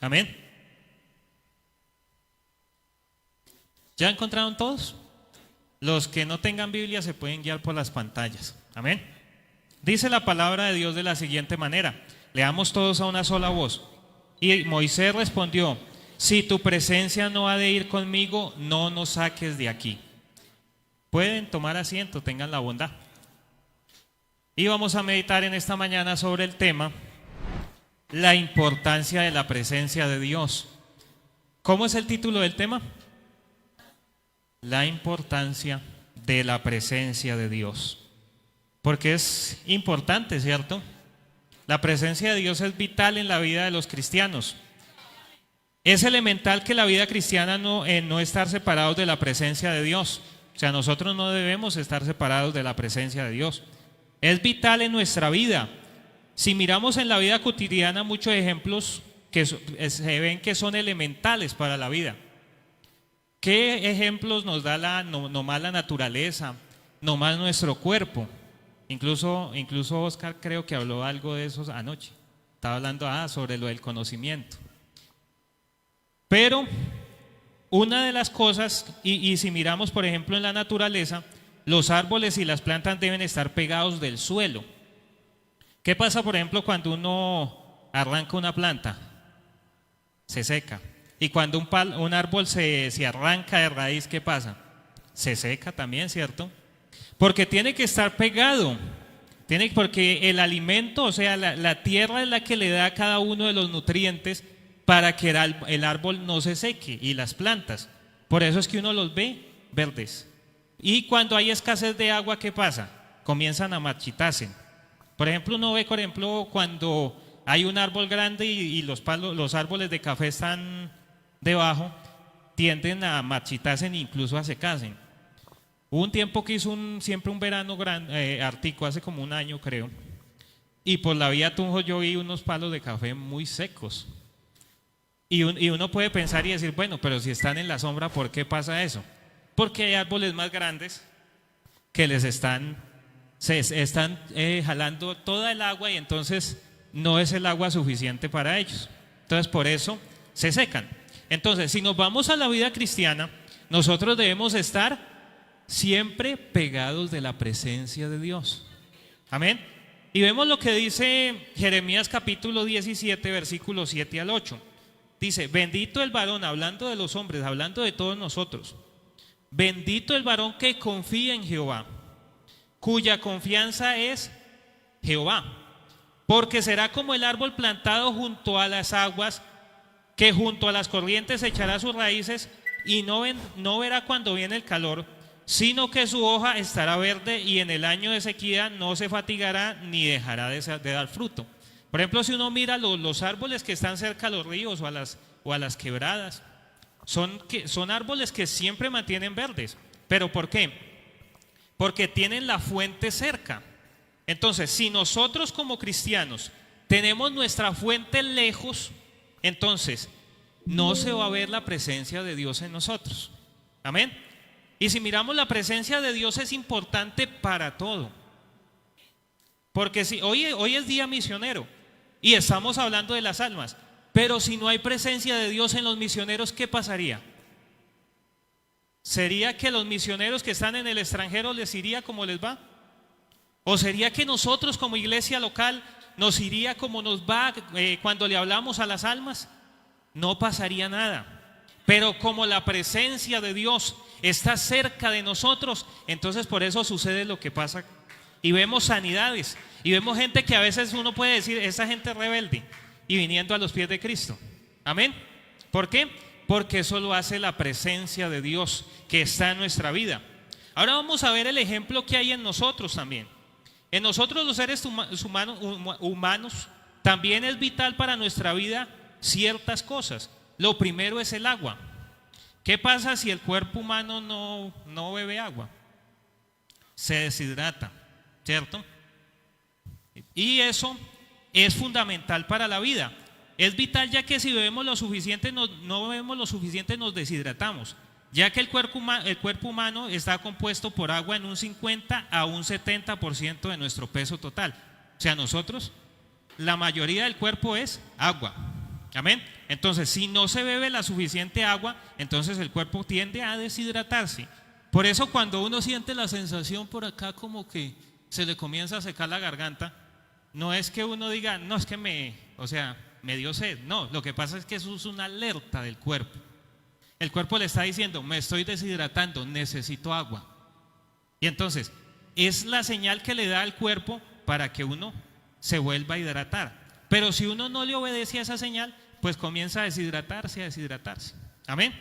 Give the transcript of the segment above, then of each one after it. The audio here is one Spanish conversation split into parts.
Amén. ¿Ya encontraron todos? Los que no tengan Biblia se pueden guiar por las pantallas. Amén. Dice la palabra de Dios de la siguiente manera. Leamos todos a una sola voz. Y Moisés respondió: si tu presencia no ha de ir conmigo, no nos saques de aquí. Pueden tomar asiento, tengan la bondad. Y vamos a meditar en esta mañana sobre el tema: la importancia de la presencia de Dios. ¿Cómo es el título del tema? La importancia de la presencia de Dios. Porque es importante, ¿cierto? La presencia de Dios es vital en la vida de los cristianos. Es elemental que la vida cristiana no estar separados de la presencia de Dios. O sea, nosotros no debemos estar separados de la presencia de Dios. Es vital en nuestra vida. Si miramos en la vida cotidiana muchos ejemplos que se ven que son elementales para la vida. ¿Qué ejemplos nos da nomás la naturaleza, nomás nuestro cuerpo? Incluso Oscar creo que habló algo de eso anoche. Estaba hablando sobre lo del conocimiento. Pero una de las cosas, y si miramos por ejemplo en la naturaleza, los árboles y las plantas deben estar pegados del suelo. ¿Qué pasa por ejemplo cuando uno arranca una planta? Se seca. Y cuando un árbol se arranca de raíz, ¿qué pasa? Se seca también, ¿cierto? Porque tiene que estar pegado. Porque el alimento, o sea, la tierra es la que le da cada uno de los nutrientes para que el árbol no se seque, y las plantas. Por eso es que uno los ve verdes. Y cuando hay escasez de agua, ¿qué pasa? Comienzan a marchitarse. Por ejemplo, uno ve, cuando hay un árbol grande y los árboles de café están debajo, tienden a marchitarse e incluso a secarse. Hubo un tiempo que hizo siempre un verano ártico, hace como un año creo, y por la vía Tunjo yo vi unos palos de café muy secos. Y uno puede pensar y decir, bueno, pero si están en la sombra, ¿por qué pasa eso? Porque hay árboles más grandes que se están jalando toda el agua, y entonces no es el agua suficiente para ellos. Entonces por eso se secan. Entonces, si nos vamos a la vida cristiana, nosotros debemos estar siempre pegados de la presencia de Dios. Amén. Y vemos lo que dice Jeremías capítulo 17, versículos 7 al 8. Dice: bendito el varón, hablando de los hombres, hablando de todos nosotros. Bendito el varón que confía en Jehová, cuya confianza es Jehová. Porque será como el árbol plantado junto a las aguas, que junto a las corrientes echará sus raíces y no verá cuando viene el calor, sino que su hoja estará verde, y en el año de sequía no se fatigará ni dejará de dar fruto. Por ejemplo, si uno mira los árboles que están cerca a los ríos o a las quebradas, son árboles que siempre mantienen verdes. ¿Pero por qué? Porque tienen la fuente cerca. Entonces, si nosotros como cristianos tenemos nuestra fuente lejos, entonces no se va a ver la presencia de Dios en nosotros. Amén. Y si miramos, la presencia de Dios es importante para todo. Porque si hoy es día misionero y estamos hablando de las almas, pero si no hay presencia de Dios en los misioneros, ¿qué pasaría? ¿Sería que los misioneros que están en el extranjero les iría como les va? ¿O sería que nosotros como iglesia local nos iría como nos va cuando le hablamos a las almas? No pasaría nada. Pero como la presencia de Dios está cerca de nosotros, entonces por eso sucede lo que pasa. Y vemos sanidades, y vemos gente que a veces uno puede decir, esa gente es rebelde, y viniendo a los pies de Cristo. Amén. ¿Por qué? Porque eso lo hace la presencia de Dios que está en nuestra vida. Ahora vamos a ver el ejemplo que hay en nosotros también. En nosotros los seres humanos también es vital para nuestra vida ciertas cosas. Lo primero es el agua. ¿Qué pasa si el cuerpo humano no bebe agua? Se deshidrata, ¿cierto? Y eso es fundamental para la vida. Es vital, ya que si bebemos lo suficiente, no bebemos lo suficiente, nos deshidratamos. Ya que el cuerpo humano está compuesto por agua en un 50 a un 70% de nuestro peso total. O sea, nosotros, la mayoría del cuerpo es agua. Amén. Entonces, si no se bebe la suficiente agua, entonces el cuerpo tiende a deshidratarse. Por eso cuando uno siente la sensación por acá como que se le comienza a secar la garganta, no es que uno diga, no, es que me dio sed. No, lo que pasa es que eso es una alerta del cuerpo. El cuerpo le está diciendo, me estoy deshidratando, necesito agua. Y entonces, es la señal que le da al cuerpo para que uno se vuelva a hidratar. Pero si uno no le obedece a esa señal, pues comienza a deshidratarse. Amén.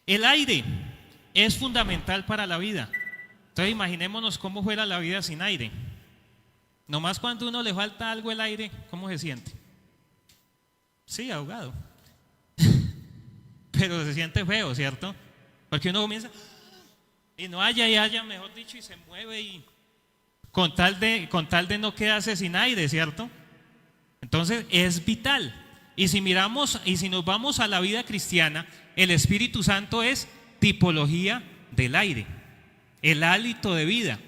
El aire es fundamental para la vida. Entonces imaginémonos cómo fuera la vida sin aire. Nomás cuando a uno le falta algo el aire, ¿cómo se siente? Sí, ahogado. Pero se siente feo, ¿cierto? Porque uno comienza y no haya, mejor dicho, y se mueve y con tal de no quedarse sin aire, ¿cierto? Entonces es vital. Y si nos vamos a la vida cristiana, el Espíritu Santo es tipología del aire, el hálito de vida.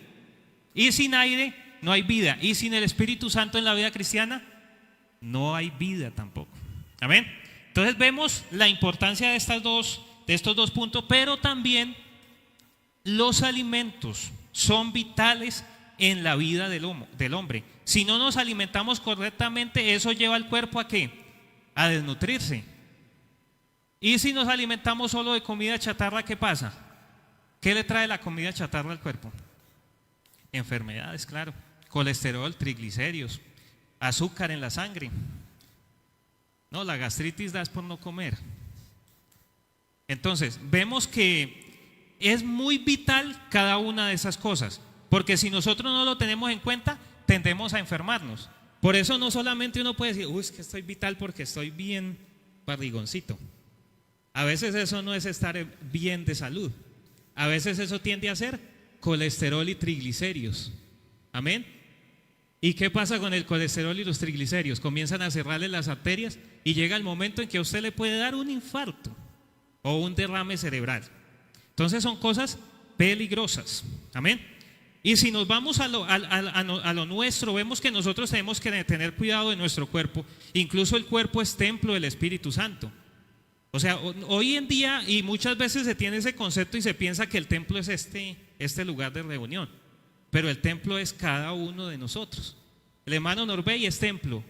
Y sin aire no hay vida. Y sin el Espíritu Santo en la vida cristiana no hay vida tampoco. Amén. Entonces vemos la importancia de estos dos puntos, pero también los alimentos son vitales en la vida del hombre. Si no nos alimentamos correctamente, eso lleva al cuerpo ¿a qué? A desnutrirse. Y si nos alimentamos solo de comida chatarra, ¿qué pasa? ¿Qué le trae la comida chatarra al cuerpo? Enfermedades, claro. Colesterol, triglicéridos, azúcar en la sangre. No, la gastritis da es por no comer. Entonces, vemos que es muy vital cada una de esas cosas, porque si nosotros no lo tenemos en cuenta, tendemos a enfermarnos. Por eso no solamente uno puede decir, es que estoy vital porque estoy bien barrigoncito. A veces eso no es estar bien de salud. A veces eso tiende a ser colesterol y triglicéridos. Amén. ¿Y qué pasa con el colesterol y los triglicéridos? Comienzan a cerrarle las arterias y llega el momento en que a usted le puede dar un infarto o un derrame cerebral. Entonces son cosas peligrosas. Amén. Y si nos vamos a lo nuestro, vemos que nosotros tenemos que tener cuidado de nuestro cuerpo. Incluso el cuerpo es templo del Espíritu Santo. O sea, hoy en día, y muchas veces se tiene ese concepto y se piensa que el templo es este lugar de reunión. Pero el templo es cada uno de nosotros. El hermano Norbey es templo,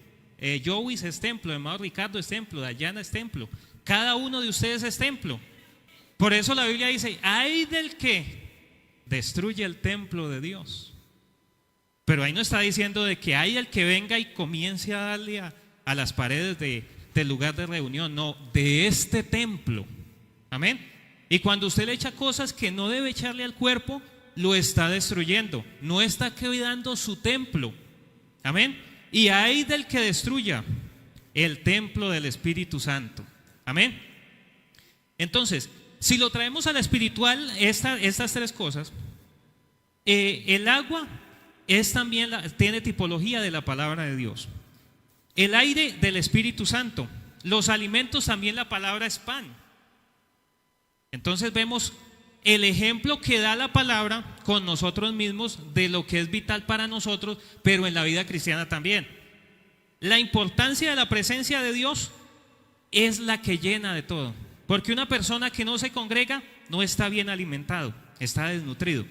Jovis es templo, el hermano Ricardo es templo, Dayana es templo. Cada uno de ustedes es templo. Por eso la Biblia dice, ay del que destruye el templo de Dios. Pero ahí no está diciendo de que hay el que venga y comience a darle a las paredes del lugar de reunión. No, de este templo. Amén. Y cuando usted le echa cosas que no debe echarle al cuerpo, lo está destruyendo. No está cuidando su templo. Amén. Y hay del que destruya el templo del Espíritu Santo. Amén. Entonces, si lo traemos a la espiritual, estas tres cosas, el agua es también tiene tipología de la palabra de Dios. El aire del Espíritu Santo. Los alimentos también, la palabra es pan. Entonces vemos el ejemplo que da la palabra con nosotros mismos de lo que es vital para nosotros, pero en la vida cristiana también. La importancia de la presencia de Dios es la que llena de todo. Porque una persona que no se congrega no está bien alimentado, está desnutrido.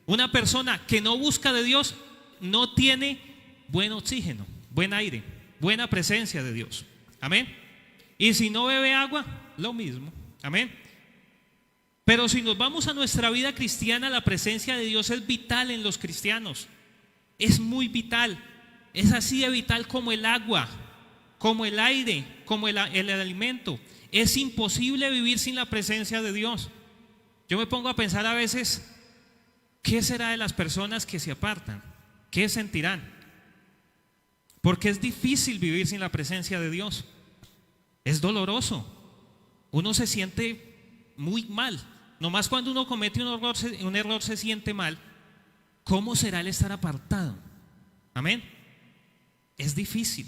Una persona que no busca de Dios no tiene buen oxígeno, buen aire, buena presencia de Dios. Amén. Y si no bebe agua, lo mismo. Amén. Pero si nos vamos a nuestra vida cristiana, la presencia de Dios es vital en los cristianos. Es muy vital. Es así de vital como el agua, como el aire, como el alimento. Es imposible vivir sin la presencia de Dios. Yo me pongo a pensar a veces, ¿qué será de las personas que se apartan? ¿Qué sentirán? Porque es difícil vivir sin la presencia de Dios. Es doloroso. Uno se siente muy mal. Nomás cuando uno comete un error se siente mal. ¿Cómo será el estar apartado? Amén. Es difícil.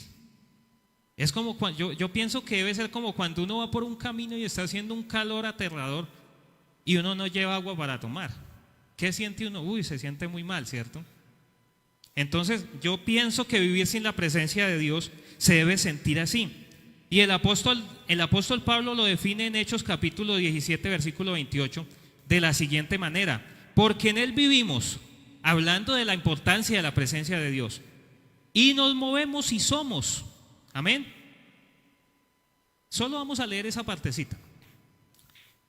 Es como yo pienso que debe ser como cuando uno va por un camino y está haciendo un calor aterrador y uno no lleva agua para tomar. ¿Qué siente uno? Se siente muy mal, ¿cierto? Entonces yo pienso que vivir sin la presencia de Dios se debe sentir así. Y el apóstol Pablo lo define en Hechos capítulo 17, versículo 28, de la siguiente manera: porque en Él vivimos, hablando de la importancia de la presencia de Dios, y nos movemos y somos. Amén. Solo vamos a leer esa partecita.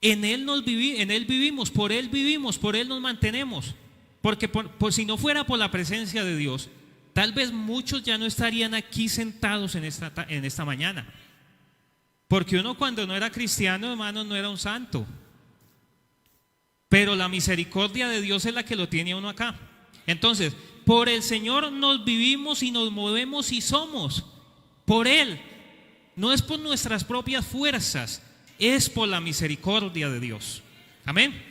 En Él vivimos, por Él nos mantenemos. Porque por si no fuera por la presencia de Dios, tal vez muchos ya no estarían aquí sentados en esta mañana. Porque uno, cuando no era cristiano, hermano, no era un santo. Pero la misericordia de Dios es la que lo tiene a uno acá. Entonces, por el Señor nos vivimos y nos movemos y somos. Por Él. No es por nuestras propias fuerzas, es por la misericordia de Dios. Amén.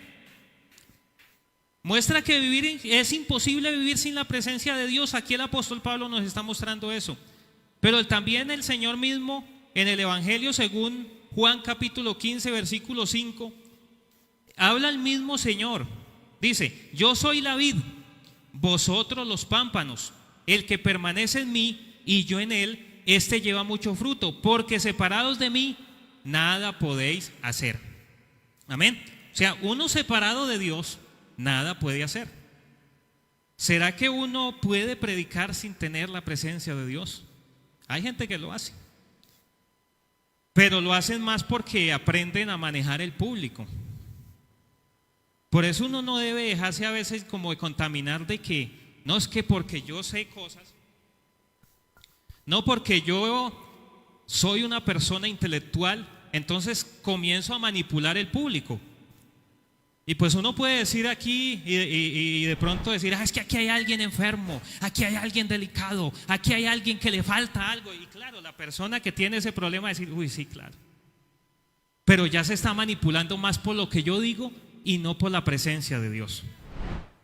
Muestra que es imposible vivir sin la presencia de Dios. Aquí el apóstol Pablo nos está mostrando eso. Pero también el Señor mismo, en el Evangelio según Juan capítulo 15, versículo 5, habla el mismo Señor. Dice: yo soy la vid, vosotros los pámpanos. El que permanece en mí y yo en él, este lleva mucho fruto, porque separados de mí nada podéis hacer. Amén. O sea, uno separado de Dios nada puede hacer. ¿Será que uno puede predicar sin tener la presencia de Dios? Hay gente que lo hace, pero lo hacen más porque aprenden a manejar el público. Por eso uno no debe dejarse a veces como de contaminar de que no, es que porque yo sé cosas, no porque yo soy una persona intelectual, entonces comienzo a manipular el público. Y pues uno puede decir aquí y de pronto decir: es que aquí hay alguien enfermo, aquí hay alguien delicado, aquí hay alguien que le falta algo. Y claro, la persona que tiene ese problema va a decir: uy, sí, claro. Pero ya se está manipulando más por lo que yo digo y no por la presencia de Dios.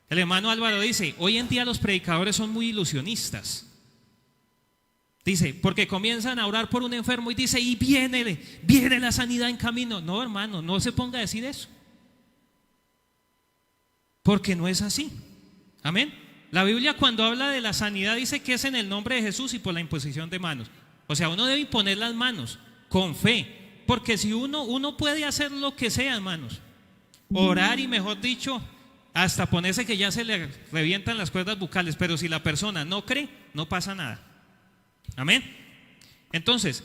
El hermano Álvaro dice: hoy en día los predicadores son muy ilusionistas. Dice, porque comienzan a orar por un enfermo y dice: y viene la sanidad en camino. No, hermano, no se ponga a decir eso, porque no es así. Amén. La Biblia, cuando habla de la sanidad, dice que es en el nombre de Jesús y por la imposición de manos. O sea, uno debe imponer las manos con fe, porque si uno puede hacer lo que sea, hermanos, orar y, mejor dicho, hasta ponerse que ya se le revientan las cuerdas bucales, pero si la persona no cree, no pasa nada. Amén. Entonces,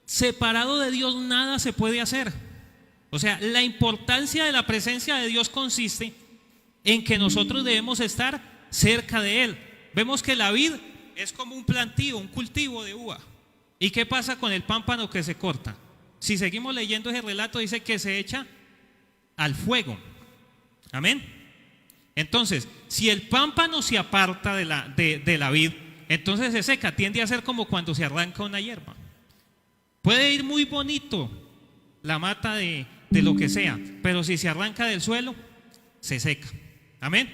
separado de Dios nada se puede hacer. O sea, la importancia de la presencia de Dios consiste en que nosotros debemos estar cerca de Él. Vemos que la vid es como un plantío, un cultivo de uva. ¿Y qué pasa con el pámpano que se corta? Si seguimos leyendo ese relato, dice que se echa al fuego. Amén. Entonces, si el pámpano se aparta de la vid, entonces se seca. Tiende a ser como cuando se arranca una hierba. Puede ir muy bonito la mata de lo que sea, pero si se arranca del suelo, se seca. Amén.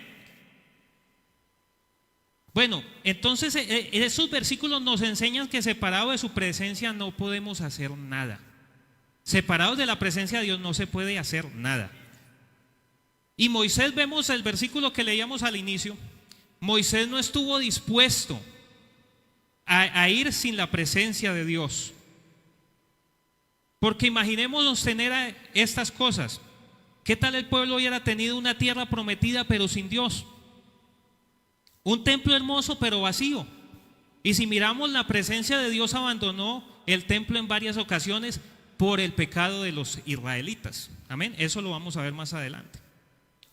Bueno, entonces esos versículos nos enseñan que separados de su presencia no podemos hacer nada. Separados de la presencia de Dios no se puede hacer nada. Y Moisés, vemos el versículo que leíamos al inicio. Moisés no estuvo dispuesto a ir sin la presencia de Dios. Porque imaginémonos tener estas cosas. ¿Qué tal el pueblo hubiera tenido una tierra prometida pero sin Dios? Un templo hermoso pero vacío. Y si miramos, la presencia de Dios abandonó el templo en varias ocasiones por el pecado de los israelitas. Amén. Eso lo vamos a ver más adelante.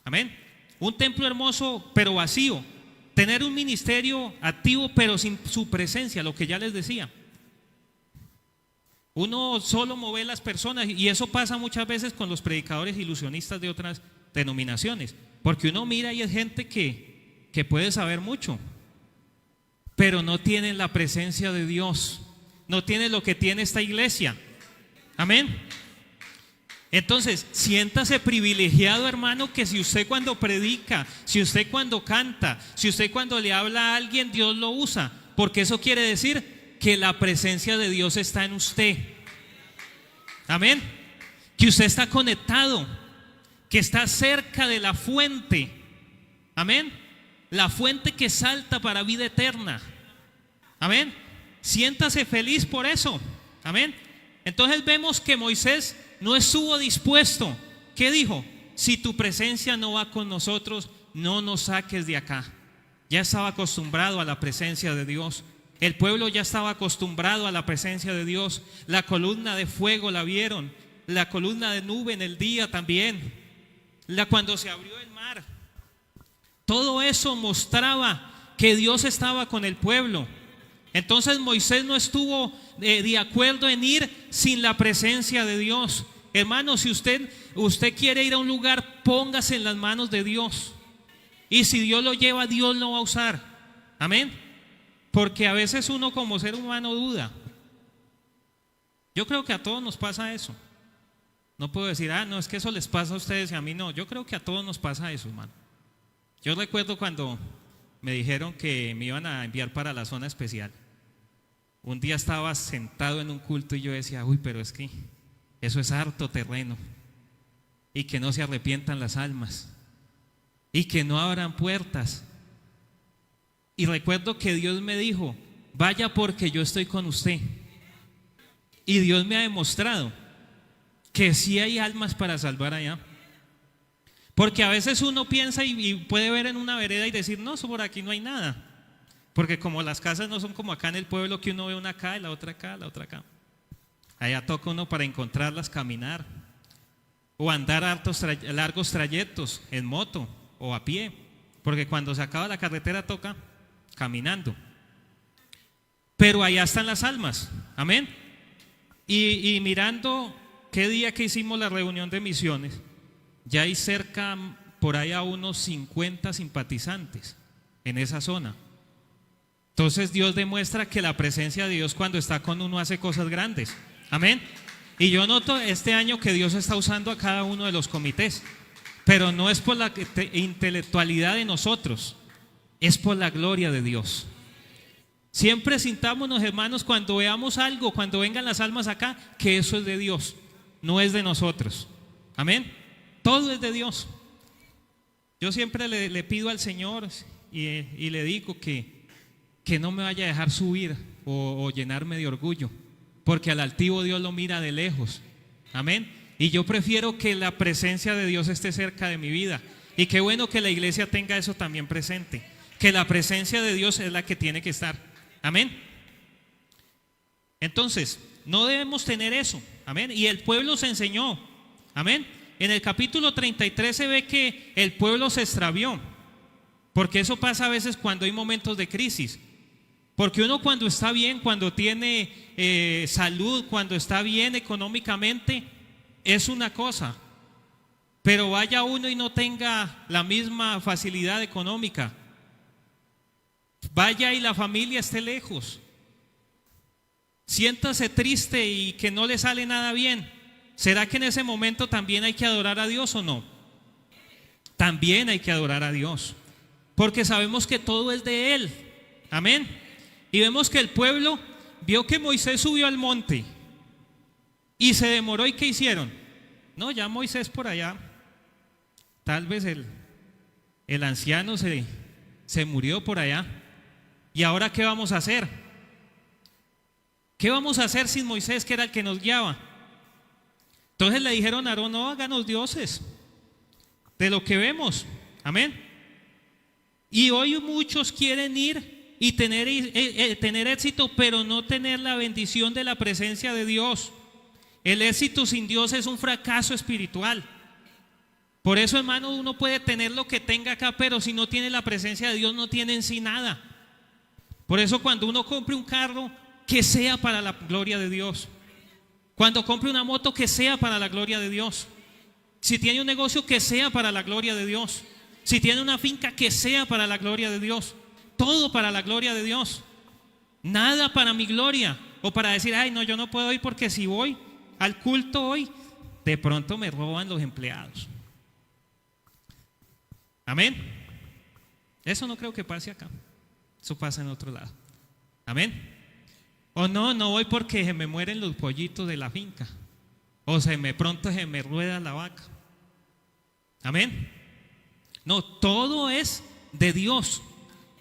Amén. Un templo hermoso pero vacío. Tener un ministerio activo pero sin su presencia, lo que ya les decía. Uno solo mueve las personas, y eso pasa muchas veces con los predicadores ilusionistas de otras denominaciones, porque uno mira y es gente que puede saber mucho, pero no tienen la presencia de Dios, no tienen lo que tiene esta iglesia. Amén. Entonces, siéntase privilegiado, hermano, que si usted cuando predica, si usted cuando canta, si usted cuando le habla a alguien, Dios lo usa, porque eso quiere decir que la presencia de Dios está en usted. Amén. Que usted está conectado, que está cerca de la fuente. Amén. La fuente que salta para vida eterna. Amén. Siéntase feliz por eso. Amén. Entonces vemos que Moisés no estuvo dispuesto. ¿Qué dijo? Si tu presencia no va con nosotros, no nos saques de acá. Ya estaba acostumbrado a la presencia de Dios. El pueblo ya estaba acostumbrado a la presencia de Dios. La columna de fuego la vieron, la columna de nube en el día también, cuando se abrió el mar. Todo eso mostraba que Dios estaba con el pueblo. Entonces Moisés no estuvo de acuerdo en ir sin la presencia de Dios. Hermano, si usted quiere ir a un lugar, póngase en las manos de Dios. Y si Dios lo lleva, Dios lo va a usar. Amén. Porque a veces uno como ser humano duda. Yo creo que a todos nos pasa eso. No puedo decir, no, es que eso les pasa a ustedes y a mí no. Yo creo que a todos nos pasa eso, hermano. Yo recuerdo cuando me dijeron que me iban a enviar para la zona especial. Un día estaba sentado en un culto y yo decía, pero es que eso es harto terreno. Y que no se arrepientan las almas. Y que no abran puertas. Y recuerdo que Dios me dijo, vaya porque yo estoy con usted. Y Dios me ha demostrado que sí hay almas para salvar allá. Porque a veces uno piensa y puede ver en una vereda y decir, no, por aquí no hay nada. Porque como las casas no son como acá en el pueblo, que uno ve una acá y la otra acá, la otra acá. Allá toca uno para encontrarlas caminar. O andar largos trayectos en moto o a pie. Porque cuando se acaba la carretera toca caminando. Pero allá están las almas. Amén. Y mirando qué día que hicimos la reunión de misiones, ya hay cerca por ahí a unos 50 simpatizantes en esa zona. Entonces Dios demuestra que la presencia de Dios cuando está con uno hace cosas grandes. Amén. Y yo noto este año que Dios está usando a cada uno de los comités, pero no es por la intelectualidad de nosotros, es por la gloria de Dios. Siempre sintámonos, hermanos, cuando veamos algo, cuando vengan las almas acá, que eso es de Dios, no es de nosotros. Amén. Todo es de Dios. Yo siempre le pido al Señor y le digo que no me vaya a dejar subir o llenarme de orgullo, porque al altivo Dios lo mira de lejos. Amén. Y yo prefiero que la presencia de Dios esté cerca de mi vida. Y qué bueno que la iglesia tenga eso también presente, que la presencia de Dios es la que tiene que estar. Amén. Entonces, no debemos tener eso. Amén. Y el pueblo se enseñó. Amén. En el capítulo 33 se ve que el pueblo se extravió, porque eso pasa a veces cuando hay momentos de crisis. Porque uno cuando está bien, cuando tiene salud, cuando está bien económicamente, es una cosa. Pero vaya uno y no tenga la misma facilidad económica. Vaya y la familia esté lejos. Siéntase triste y que no le sale nada bien. ¿Será que en ese momento también hay que adorar a Dios o no? También hay que adorar a Dios, porque sabemos que todo es de Él. Amén. Y vemos que el pueblo vio que Moisés subió al monte y se demoró. ¿Y qué hicieron? No, ya Moisés por allá, tal vez el anciano se murió por allá. ¿Y ahora qué vamos a hacer? ¿Qué vamos a hacer sin Moisés, que era el que nos guiaba? Entonces le dijeron a Aarón, no, háganos dioses de lo que vemos. Amén. Y hoy muchos quieren ir y tener éxito, pero no tener la bendición de la presencia de Dios. El éxito sin Dios es un fracaso espiritual. Por eso, hermano, uno puede tener lo que tenga acá, pero si no tiene la presencia de Dios, no tiene en sí nada. Por eso cuando uno compre un carro, que sea para la gloria de Dios. Cuando compre una moto, que sea para la gloria de Dios. Si tiene un negocio, que sea para la gloria de Dios. Si tiene una finca, que sea para la gloria de Dios. Todo para la gloria de Dios. Nada para mi gloria. O para decir, ay no, yo no puedo ir porque si voy al culto hoy, de pronto me roban los empleados. Amén. Eso no creo que pase acá. Eso pasa en otro lado. Amén. O no voy porque se me mueren los pollitos de la finca. O pronto se me rueda la vaca. Amén. No, todo es de Dios.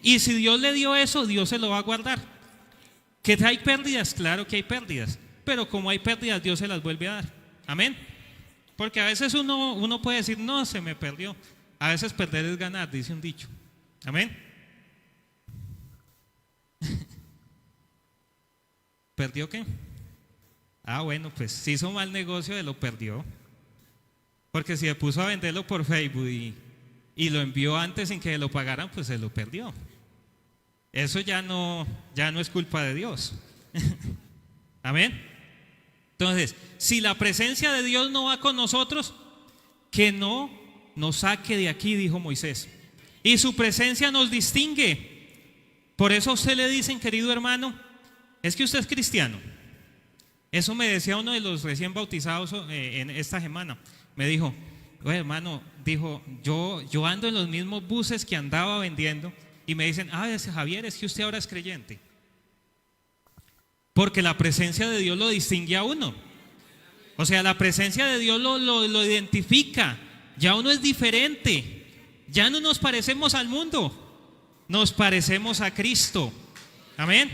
Y si Dios le dio eso, Dios se lo va a guardar. ¿Que hay pérdidas? Claro que hay pérdidas. pero como hay pérdidas, Dios se las vuelve a dar. Amén. Porque a veces uno puede decir, no, se me perdió. A veces perder es ganar, dice un dicho. Amén. ¿Perdió qué? Ah, bueno, pues si hizo mal negocio, de lo perdió. Porque si se puso a venderlo por Facebook y lo envió antes sin que lo pagaran, pues se lo perdió. Eso ya no es culpa de Dios. Amén. Entonces, si la presencia de Dios no va con nosotros, que no nos saque de aquí, dijo Moisés. Y su presencia nos distingue. Por eso a usted le dicen, querido hermano, es que usted es cristiano. Eso me decía uno de los recién bautizados en esta semana. Me dijo, oye, hermano, dijo, yo ando en los mismos buses que andaba vendiendo. Y me dicen, Javier, es que usted ahora es creyente. Porque la presencia de Dios lo distingue a uno. O sea, la presencia de Dios lo identifica. Ya uno es diferente. Ya no nos parecemos al mundo. Nos parecemos a Cristo. Amén.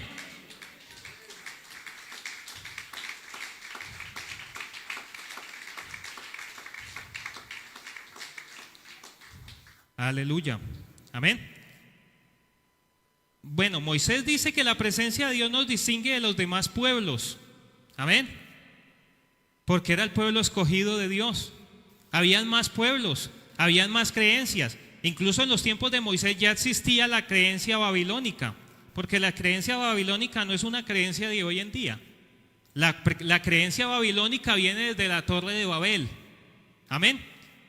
Aleluya. Amén. Bueno, Moisés dice que la presencia de Dios nos distingue de los demás pueblos. Amén. Porque era el pueblo escogido de Dios. Habían más pueblos, habían más creencias. Incluso en los tiempos de Moisés ya existía la creencia babilónica. Porque la creencia babilónica no es una creencia de hoy en día. La creencia babilónica viene desde la Torre de Babel. Amén.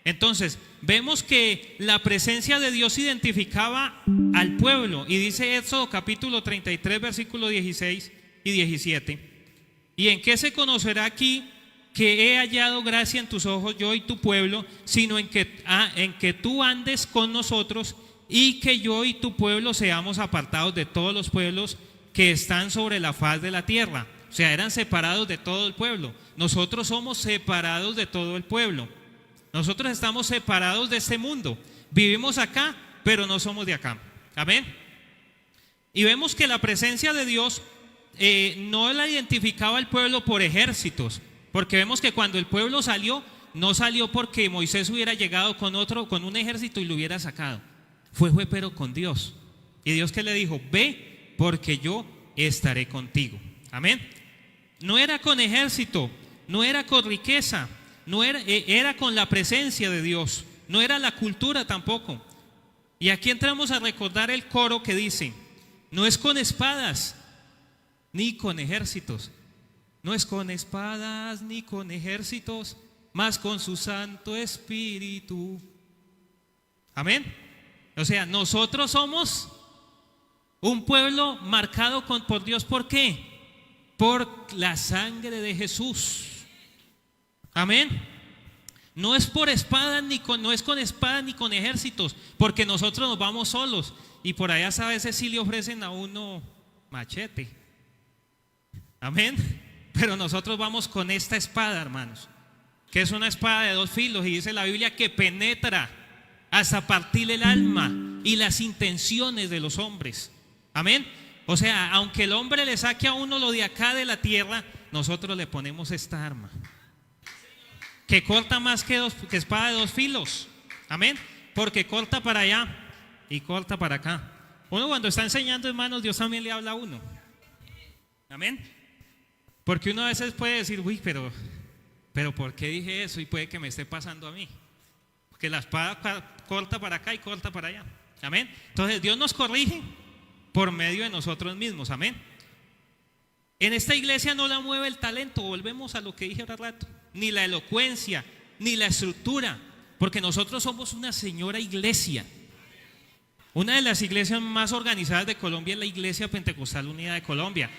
Entonces, vemos que la presencia de Dios identificaba al pueblo. Y dice Éxodo capítulo 33, versículos 16 y 17. ¿Y en qué se conocerá aquí que he hallado gracia en tus ojos, yo y tu pueblo? Sino en que tú andes con nosotros y que yo y tu pueblo seamos apartados de todos los pueblos que están sobre la faz de la tierra. O sea, eran separados de todo el pueblo. Nosotros somos separados de todo el pueblo. Nosotros estamos separados de este mundo. Vivimos acá, pero no somos de acá. Amén. Y vemos que la presencia de Dios no la identificaba el pueblo por ejércitos. Porque vemos que cuando el pueblo salió, no salió porque Moisés hubiera llegado con un ejército y lo hubiera sacado. Fue pero con Dios. Y Dios que le dijo, ve porque yo estaré contigo. Amén. No era con ejército, no era con riqueza. No era con la presencia de Dios. No era la cultura tampoco. Y aquí entramos a recordar el coro que dice, no es con espadas ni con ejércitos. No es con espadas ni con ejércitos, mas con su Santo Espíritu. Amén. O sea, nosotros somos un pueblo marcado por Dios. ¿Por qué? Por la sangre de Jesús. Amén. No es por espada no es con espada ni con ejércitos, porque nosotros nos vamos solos y por allá a veces sí le ofrecen a uno machete. Amén. Pero nosotros vamos con esta espada, hermanos, que es una espada de 2 filos y dice la Biblia que penetra hasta partir el alma y las intenciones de los hombres. Amén. O sea, aunque el hombre le saque a uno lo de acá de la tierra, nosotros le ponemos esta arma que corta más que espada de 2 filos. Amén. Porque corta para allá y corta para acá. Uno cuando está enseñando, hermanos, Dios también le habla a uno. Amén. Porque uno a veces puede decir, uy, pero ¿por qué dije eso? Y puede que me esté pasando a mí. Porque la espada corta para acá y corta para allá. Amén. Entonces Dios nos corrige por medio de nosotros mismos. Amén. En esta iglesia no la mueve el talento. Volvemos a lo que dije hace rato. Ni la elocuencia, ni la estructura, porque nosotros somos una señora iglesia. Una de las iglesias más organizadas de Colombia es la Iglesia Pentecostal Unida de Colombia.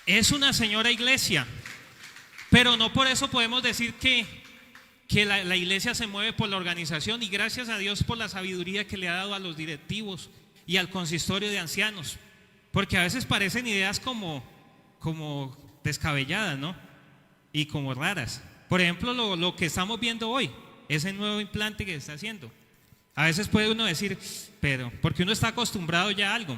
Es una señora iglesia, pero no por eso podemos decir que la iglesia se mueve por la organización, y gracias a Dios por la sabiduría que le ha dado a los directivos y al consistorio de ancianos, porque a veces parecen ideas como descabelladas, ¿no? Y como raras. Por ejemplo, lo que estamos viendo hoy, ese nuevo implante que se está haciendo. A veces puede uno decir, pero, porque uno está acostumbrado ya a algo.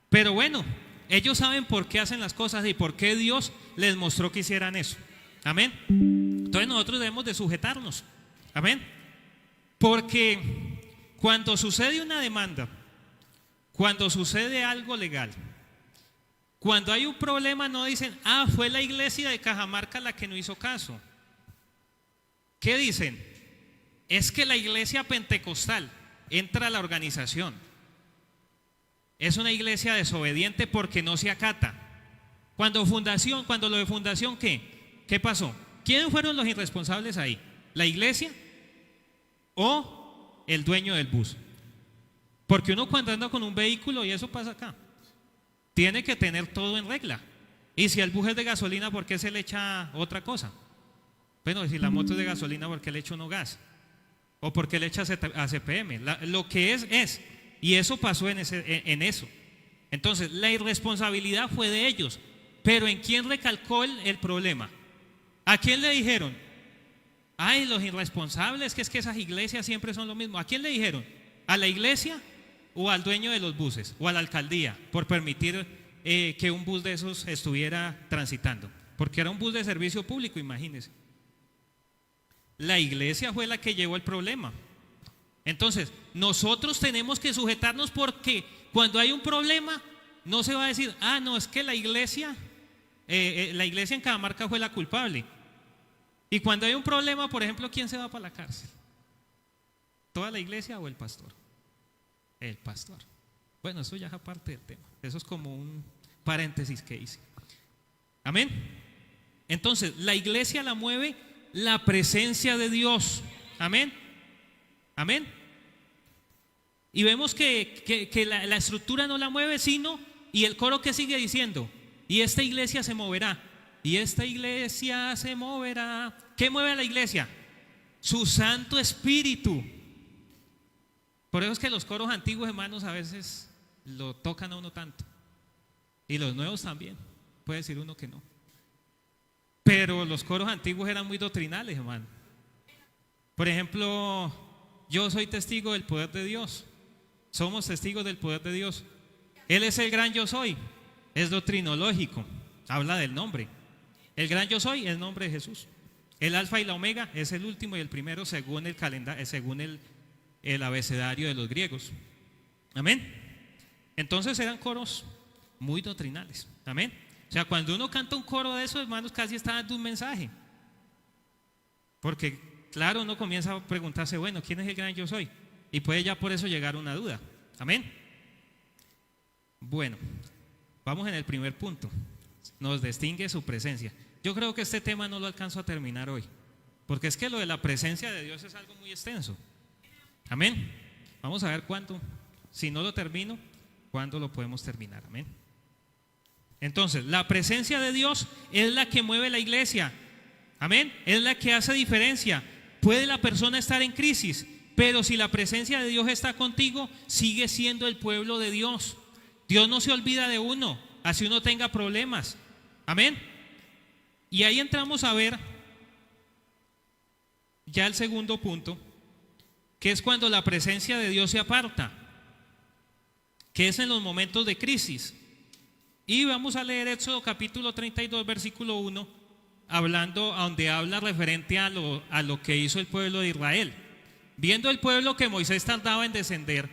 Pero bueno, Ellos saben por qué hacen las cosas y por qué Dios les mostró que hicieran eso. Amén. Entonces nosotros debemos de sujetarnos. Amén. Porque cuando sucede una demanda, cuando sucede algo legal, cuando hay un problema, no dicen, fue la iglesia de Cajamarca la que no hizo caso. ¿Qué dicen? Es que la iglesia pentecostal entra a la organización. Es una iglesia desobediente porque no se acata. Cuando lo de fundación, ¿qué pasó? ¿Quiénes fueron los irresponsables ahí? ¿La iglesia o el dueño del bus? Porque uno cuando anda con un vehículo, y eso pasa acá, tiene que tener todo en regla. Y si el bus es de gasolina, ¿por qué se le echa otra cosa? Bueno, si la moto es de gasolina, ¿por qué le echa uno gas? ¿O por qué le echa a CPM? Lo que es. Y eso pasó en eso. Entonces, la irresponsabilidad fue de ellos. Pero ¿en quién recalcó el problema? ¿A quién le dijeron? Ay, los irresponsables, que es que esas iglesias siempre son lo mismo. ¿A quién le dijeron? ¿A la iglesia o al dueño de los buses? ¿O a la alcaldía? Por permitir que un bus de esos estuviera transitando. Porque era un bus de servicio público, imagínense. La iglesia fue la que llevó el problema. Entonces, nosotros tenemos que sujetarnos porque cuando hay un problema, no se va a decir, no, es que la iglesia en Cajamarca fue la culpable. Y cuando hay un problema, por ejemplo, ¿quién se va para la cárcel? ¿Toda la iglesia o el pastor? El pastor. Bueno, eso ya es aparte del tema. Eso es como un paréntesis que hice. Amén. Entonces, la iglesia la mueve la presencia de Dios. Amén. Amén. Y vemos que la estructura no la mueve, sino, y el coro que sigue diciendo, y esta iglesia se moverá, y esta iglesia se moverá. ¿Qué mueve a la iglesia? Su Santo Espíritu. Por eso es que los coros antiguos, hermanos, a veces lo tocan a uno tanto, y los nuevos también, puede decir uno que no. Pero los coros antiguos eran muy doctrinales, hermano. Por ejemplo, yo soy testigo del poder de Dios. Somos testigos del poder de Dios. Él es el gran yo soy. Es doctrinológico. Habla del nombre. El gran yo soy es el nombre de Jesús. El alfa y la omega es el último y el primero según el calendario, según el abecedario de los griegos. Amén. Entonces eran coros muy doctrinales. Amén. O sea, cuando uno canta un coro de esos, hermanos, casi está dando un mensaje. Porque, claro, uno comienza a preguntarse, bueno, ¿quién es el gran yo soy? Y puede ya por eso llegar una duda. Amén. Bueno, vamos en el primer punto. Nos distingue su presencia. Yo creo que este tema no lo alcanzo a terminar hoy, porque es que lo de la presencia de Dios es algo muy extenso. Amén. Vamos a ver cuándo, si no lo termino, cuándo lo podemos terminar. Amén. Entonces, la presencia de Dios es la que mueve la iglesia. Amén. Es la que hace diferencia. Puede la persona estar en crisis, pero si la presencia de Dios está contigo, sigue siendo el pueblo de Dios. Dios no se olvida de uno, así uno tenga problemas. Amén. Y ahí entramos a ver ya el segundo punto, que es cuando la presencia de Dios se aparta, que es en los momentos de crisis. Y vamos a leer Éxodo capítulo 32, versículo 1, hablando, donde habla referente a lo que hizo el pueblo de Israel. Viendo el pueblo que Moisés tardaba en descender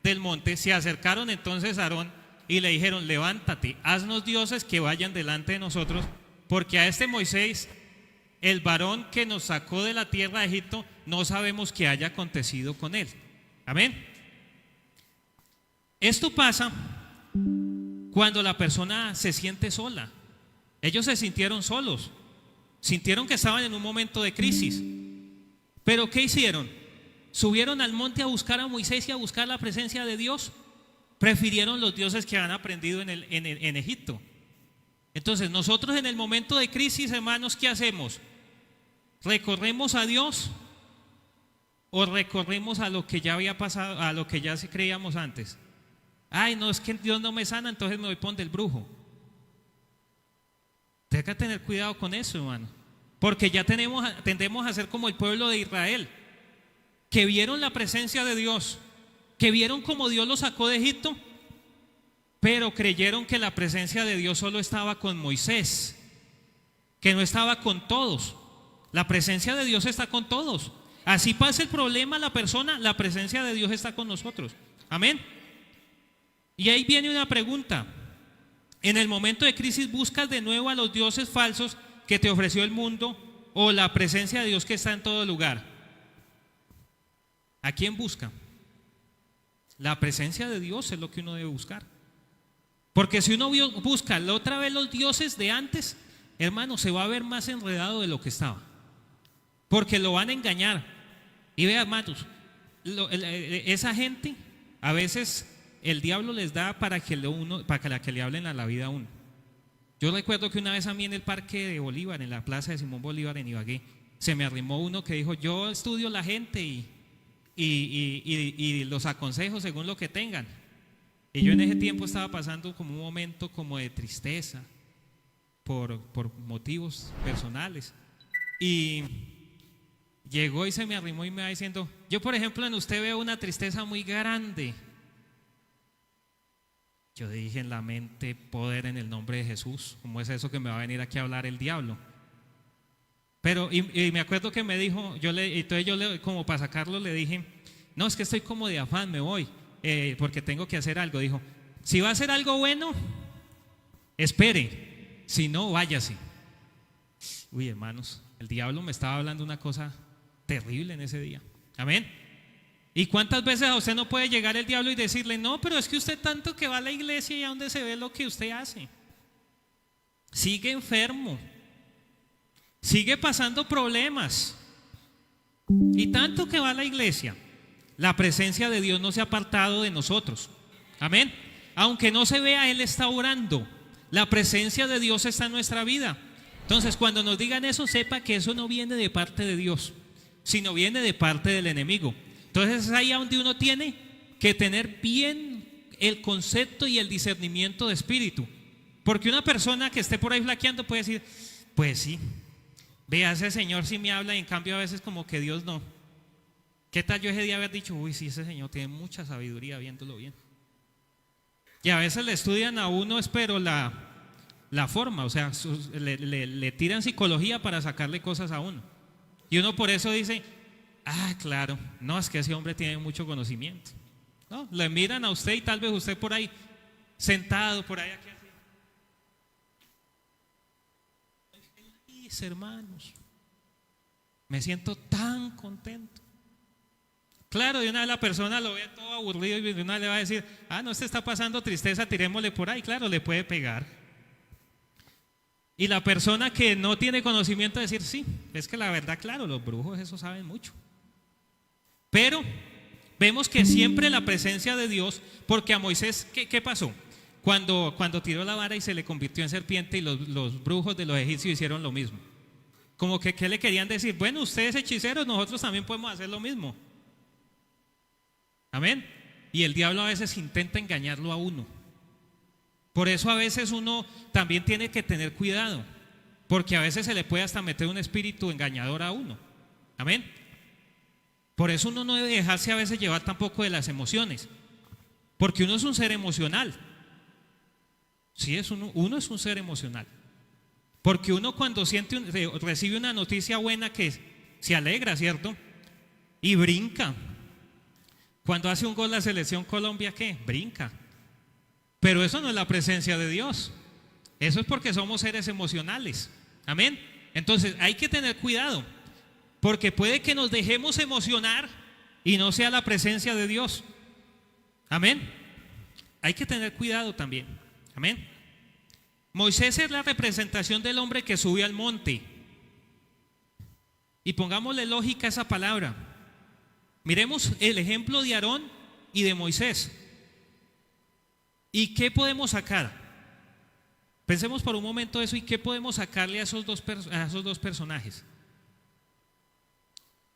del monte, se acercaron entonces a Aarón y le dijeron: levántate, haznos dioses que vayan delante de nosotros, porque a este Moisés, el varón que nos sacó de la tierra de Egipto, no sabemos qué haya acontecido con él. Amén. Esto pasa cuando la persona se siente sola. Ellos se sintieron solos, sintieron que estaban en un momento de crisis. Pero ¿qué hicieron? ¿Subieron al monte a buscar a Moisés y a buscar la presencia de Dios? Prefirieron los dioses que han aprendido en Egipto. Entonces nosotros en el momento de crisis, hermanos, ¿qué hacemos? ¿Recorremos a Dios o recorremos a lo que ya había pasado, a lo que ya creíamos antes? Ay, no, es que Dios no me sana, entonces me voy pon del brujo. Tengo que tener cuidado con eso, hermano, porque ya tendemos a ser como el pueblo de Israel, que vieron la presencia de Dios, que vieron como Dios los sacó de Egipto, pero creyeron que la presencia de Dios solo estaba con Moisés, que no estaba con todos. La presencia de Dios está con todos. Así pasa el problema la persona, la presencia de Dios está con nosotros. Amén. Y ahí viene una pregunta. En el momento de crisis, ¿buscas de nuevo a los dioses falsos que te ofreció el mundo o la presencia de Dios que está en todo lugar? ¿A quién busca? La presencia de Dios es lo que uno debe buscar. Porque si uno busca otra vez los dioses de antes, hermano, se va a ver más enredado de lo que estaba. Porque lo van a engañar. Y vea, hermanos, esa gente, a veces el diablo les da para que le hablen a la vida a uno. Yo recuerdo que una vez a mí en el Parque de Bolívar, en la plaza de Simón Bolívar en Ibagué, se me arrimó uno que dijo: yo estudio la gente y los aconsejo según lo que tengan. Y yo en ese tiempo estaba pasando como un momento como de tristeza por motivos personales. Y llegó y se me arrimó y me va diciendo: yo, por ejemplo, en usted veo una tristeza muy grande. Yo dije en la mente: poder en el nombre de Jesús. ¿Cómo es eso que me va a venir aquí a hablar el diablo? Pero, y me acuerdo que me dijo, entonces yo como para sacarlo le dije: no, es que estoy como de afán, me voy, porque tengo que hacer algo. Dijo: si va a hacer algo bueno, espere, si no, váyase. Uy, hermanos, el diablo me estaba hablando una cosa terrible en ese día. Amén. ¿Y cuántas veces a usted no puede llegar el diablo y decirle: no, pero es que usted tanto que va a la iglesia y a donde se ve lo que usted hace? Sigue enfermo, sigue pasando problemas, y tanto que va a la iglesia, la presencia de Dios no se ha apartado de nosotros. Amén. Aunque no se vea, Él está orando. La presencia de Dios está en nuestra vida. Entonces, cuando nos digan eso, sepa que eso no viene de parte de Dios, sino viene de parte del enemigo. Entonces es ahí donde uno tiene que tener bien el concepto y el discernimiento de espíritu. Porque una persona que esté por ahí flaqueando puede decir: pues sí, vea, ese señor sí me habla, y en cambio a veces como que Dios no. ¿Qué tal yo ese día haber dicho: uy, sí, ese señor tiene mucha sabiduría viéndolo bien? Y a veces le estudian a uno, espero la forma, o sea, le tiran psicología para sacarle cosas a uno. Y uno por eso dice: ah, claro, no, es que ese hombre tiene mucho conocimiento. No, le miran a usted y tal vez usted por ahí, sentado por ahí aquí así. Hermanos, me siento tan contento. Claro, de una vez la persona lo ve todo aburrido y de una vez le va a decir: ah, no, usted está pasando tristeza, tirémosle por ahí. Claro, le puede pegar. Y la persona que no tiene conocimiento decir: sí, es que la verdad, claro, los brujos eso saben mucho. Pero vemos que siempre la presencia de Dios, porque a Moisés, ¿qué pasó? Cuando tiró la vara y se le convirtió en serpiente, y los brujos de los egipcios hicieron lo mismo. Como que ¿qué le querían decir? Bueno, ustedes hechiceros, nosotros también podemos hacer lo mismo. Amén. Y el diablo a veces intenta engañarlo a uno. Por eso a veces uno también tiene que tener cuidado, porque a veces se le puede hasta meter un espíritu engañador a uno. Amén. Por eso uno no debe dejarse a veces llevar tampoco de las emociones, porque uno es un ser emocional. Sí, uno es un ser emocional. Porque uno cuando recibe una noticia buena, que se alegra, ¿cierto? Y brinca. Cuando hace un gol la selección Colombia, ¿qué? Brinca. Pero eso no es la presencia de Dios. Eso es porque somos seres emocionales. Amén. Entonces hay que tener cuidado, porque puede que nos dejemos emocionar y no sea la presencia de Dios. Amén. Hay que tener cuidado también. Amén. Moisés es la representación del hombre que subió al monte. Y pongámosle lógica a esa palabra. Miremos el ejemplo de Aarón y de Moisés. ¿Y qué podemos sacar? Pensemos por un momento eso, y qué podemos sacarle a esos dos personajes.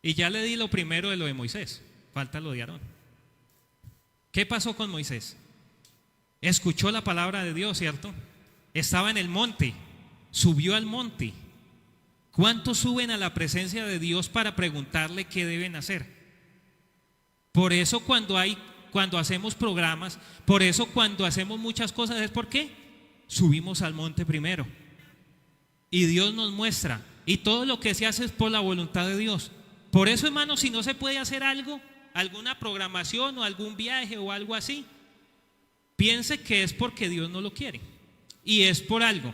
Y ya le di lo primero de lo de Moisés, falta lo de Aarón. ¿Qué pasó con Moisés? Escuchó la palabra de Dios, ¿cierto? Estaba en el monte, subió al monte. ¿Cuántos suben a la presencia de Dios para preguntarle qué deben hacer? Por eso cuando hay cuando hacemos programas. Por eso cuando hacemos muchas cosas es porque subimos al monte primero. Y Dios nos muestra. Y todo lo que se hace es por la voluntad de Dios. Por eso, hermanos, si no se puede hacer algo, alguna programación o algún viaje o algo así, piense que es porque Dios no lo quiere. Y es por algo.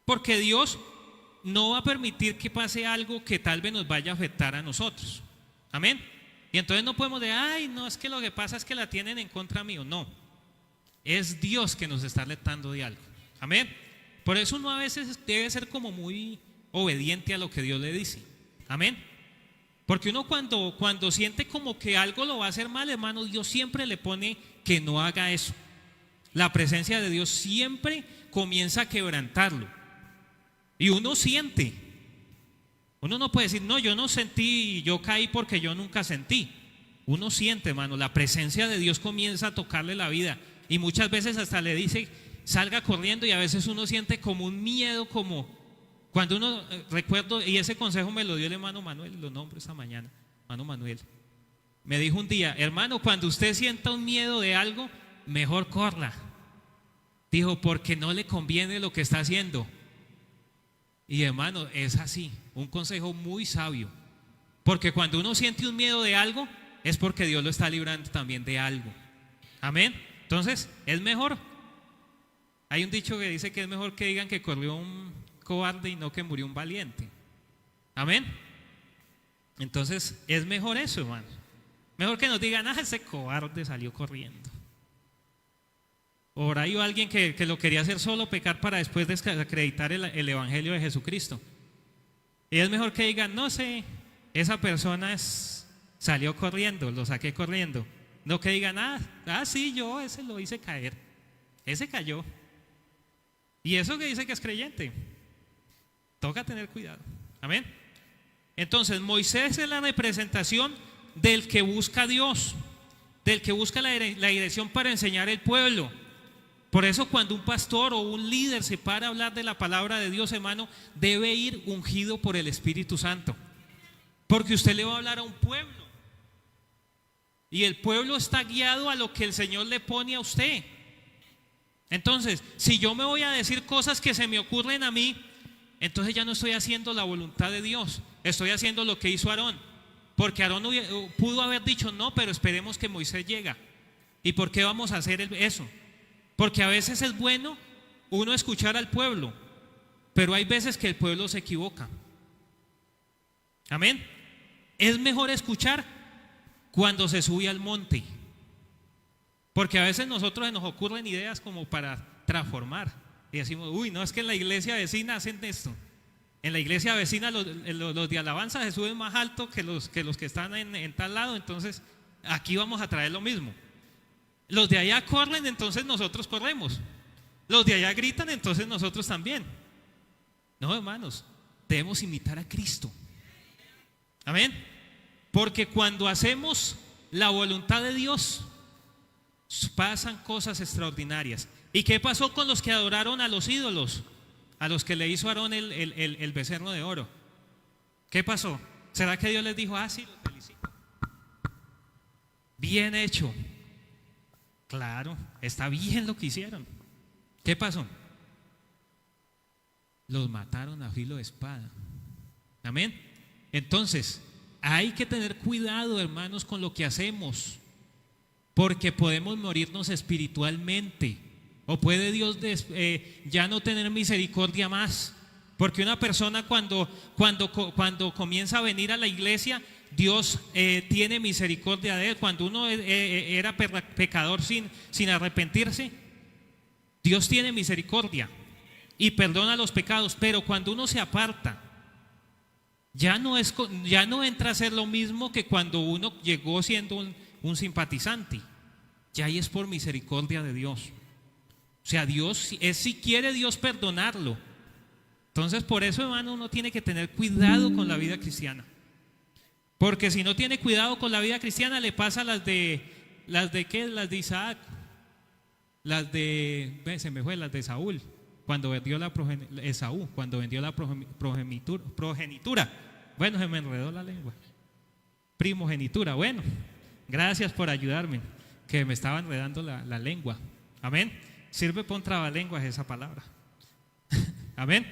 Porque Dios no va a permitir que pase algo que tal vez nos vaya a afectar a nosotros. Amén. Y entonces no podemos decir, ay, no, es que lo que pasa es que la tienen en contra mío. No. Es Dios que nos está alertando de algo. Amén. Por eso uno a veces debe ser como muy obediente a lo que Dios le dice. Amén. Porque uno cuando siente como que algo lo va a hacer mal, hermano, Dios siempre le pone que no haga eso. La presencia de Dios siempre comienza a quebrantarlo. Y uno siente. Uno no puede decir, no, yo no sentí, yo caí porque yo nunca sentí. Uno siente, hermano, la presencia de Dios comienza a tocarle la vida. Y muchas veces hasta le dice, salga corriendo, y a veces uno siente como un miedo, como cuando uno, recuerdo, y ese consejo me lo dio el hermano Manuel, lo nombro esta mañana, hermano Manuel. Me dijo un día, hermano, cuando usted sienta un miedo de algo, mejor corra. Dijo, porque no le conviene lo que está haciendo. Y hermano, es así, un consejo muy sabio. Porque cuando uno siente un miedo de algo, es porque Dios lo está librando también de algo. Amén. Entonces, es mejor. Hay un dicho que dice que es mejor que digan que corrió un cobarde y no que murió un valiente. Amén. Entonces, es mejor eso, hermano. Mejor que nos digan, ese cobarde salió corriendo. Por ahí alguien que lo quería hacer solo pecar para después desacreditar el evangelio de Jesucristo. Y es mejor que digan, no sé, esa persona salió corriendo, lo saqué corriendo. No que digan, sí, yo ese lo hice caer. Ese cayó. Y eso que dice que es creyente. Toca tener cuidado. Amén. Entonces, Moisés es la representación del que busca a Dios, del que busca la dirección para enseñar al pueblo. Por eso cuando un pastor o un líder se para a hablar de la palabra de Dios, hermano, debe ir ungido por el Espíritu Santo. Porque usted le va a hablar a un pueblo. Y el pueblo está guiado a lo que el Señor le pone a usted. Entonces, si yo me voy a decir cosas que se me ocurren a mí, entonces ya no estoy haciendo la voluntad de Dios. Estoy haciendo lo que hizo Aarón. Porque Aarón pudo haber dicho, no, pero esperemos que Moisés llegue. ¿Y por qué vamos a hacer eso? Porque a veces es bueno uno escuchar al pueblo, pero hay veces que el pueblo se equivoca. Amén. Es mejor escuchar cuando se sube al monte, porque a veces nosotros nos ocurren ideas como para transformar y decimos, uy, no, es que en la iglesia vecina hacen esto. En la iglesia vecina los de alabanza se suben más alto que los que están en tal lado, entonces aquí vamos a traer lo mismo. Los de allá corren, entonces nosotros corremos. Los de allá gritan, entonces nosotros también. No, hermanos, debemos imitar a Cristo. Amén. Porque cuando hacemos la voluntad de Dios, pasan cosas extraordinarias. ¿Y qué pasó con los que adoraron a los ídolos? A los que le hizo Aarón el becerro de oro. ¿Qué pasó? ¿Será que Dios les dijo, sí, los felicito? Bien hecho. Claro, está bien lo que hicieron. ¿Qué pasó? Los mataron a filo de espada. Amén. Entonces, hay que tener cuidado, hermanos, con lo que hacemos, porque podemos morirnos espiritualmente, o puede Dios ya no tener misericordia más. Porque una persona cuando comienza a venir a la iglesia, Dios tiene misericordia de él. Cuando uno era pecador sin arrepentirse, Dios tiene misericordia y perdona los pecados. Pero cuando uno se aparta, ya no entra a ser lo mismo que cuando uno llegó siendo un simpatizante. Ya ahí es por misericordia de Dios. O sea, si quiere Dios perdonarlo. Entonces, por eso, hermano, uno tiene que tener cuidado con la vida cristiana. Porque si no tiene cuidado con la vida cristiana, le pasa las de Isaac, las de Saúl, cuando vendió Esaú, cuando vendió la progenitura. Bueno, se me enredó la lengua. Primogenitura, bueno. Gracias por ayudarme, que me estaba enredando la lengua. Amén. Sirve para un trabalenguas esa palabra. Amén.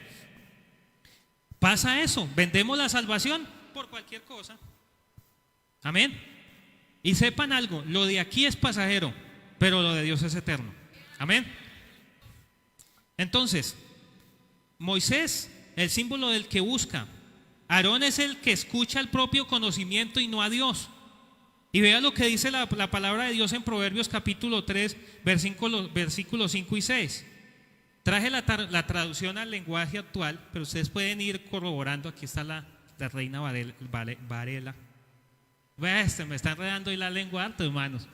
Pasa eso, vendemos la salvación por cualquier cosa. Amén. Y sepan algo, lo de aquí es pasajero, pero lo de Dios es eterno. Amén. Entonces, Moisés, el símbolo del que busca. Aarón es el que escucha el propio conocimiento y no a Dios. Y vea lo que dice la palabra de Dios en Proverbios capítulo 3, versículos 5 y 6. Traje la traducción al lenguaje actual, pero ustedes pueden ir corroborando. Aquí está la reina Varela. Me está enredando ahí la lengua harto, hermanos.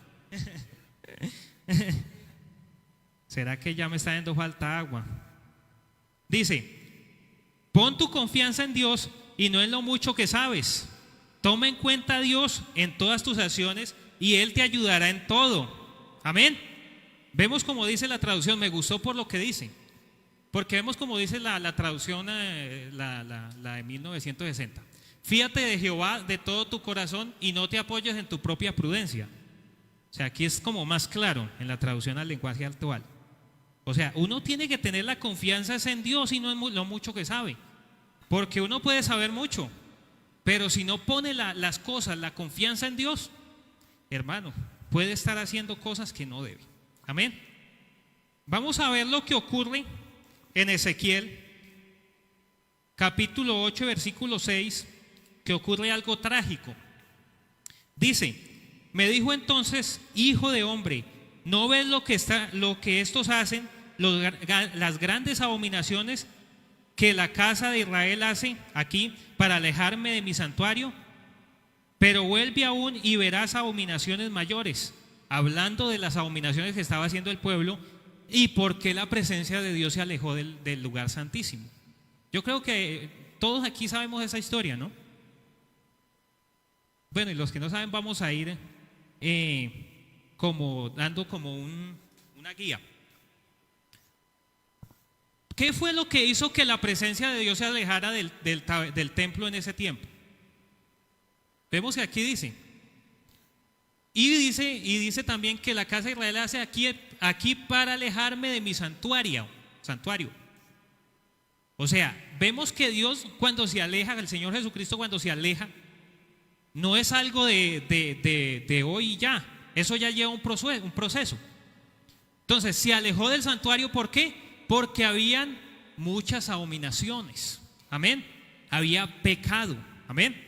¿Será que ya me está dando falta agua? Dice: pon tu confianza en Dios y no en lo mucho que sabes. Toma en cuenta a Dios en todas tus acciones y Él te ayudará en todo. Amén. Vemos como dice la traducción, me gustó por lo que dice, porque vemos como dice la traducción, la de 1960. Fíate de Jehová de todo tu corazón y no te apoyes en tu propia prudencia. O sea, aquí es como más claro en la traducción al lenguaje actual. O sea, uno tiene que tener la confianza en Dios y no en lo mucho que sabe, porque uno puede saber mucho, pero si no pone las cosas, la confianza en Dios, hermano, puede estar haciendo cosas que no debe. Amén. Vamos a ver lo que ocurre en Ezequiel capítulo 8 versículo 6, que ocurre algo trágico. Dice: me dijo entonces, hijo de hombre, ¿no ves lo que estos hacen, las grandes abominaciones que la casa de Israel hace aquí para alejarme de mi santuario? Pero vuelve aún y verás abominaciones mayores. Hablando de las abominaciones que estaba haciendo el pueblo y por qué la presencia de Dios se alejó del lugar santísimo. Yo creo que todos aquí sabemos esa historia, ¿no? Bueno, y los que no saben, vamos a ir dando como una guía. ¿Qué fue lo que hizo que la presencia de Dios se alejara del templo en ese tiempo? Vemos que aquí dice, y dice también que la casa de Israel hace aquí para alejarme de mi santuario. O sea, vemos que Dios cuando se aleja, el Señor Jesucristo cuando se aleja, no es algo de hoy y ya. Eso ya lleva un proceso. Entonces, se alejó del santuario, ¿por qué? Porque habían muchas abominaciones. Amén. Había pecado. Amén.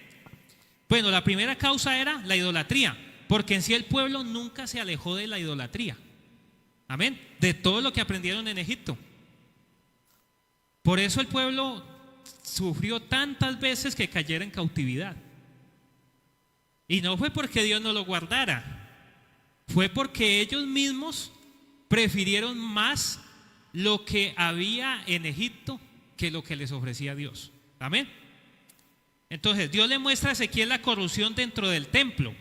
Bueno, la primera causa era la idolatría, porque en sí el pueblo nunca se alejó de la idolatría. Amén. De todo lo que aprendieron en Egipto. Por eso el pueblo sufrió tantas veces que cayera en cautividad. Y no fue porque Dios no lo guardara, fue porque ellos mismos prefirieron más lo que había en Egipto que lo que les ofrecía Dios. Amén. Entonces Dios le muestra a Ezequiel la corrupción dentro del templo.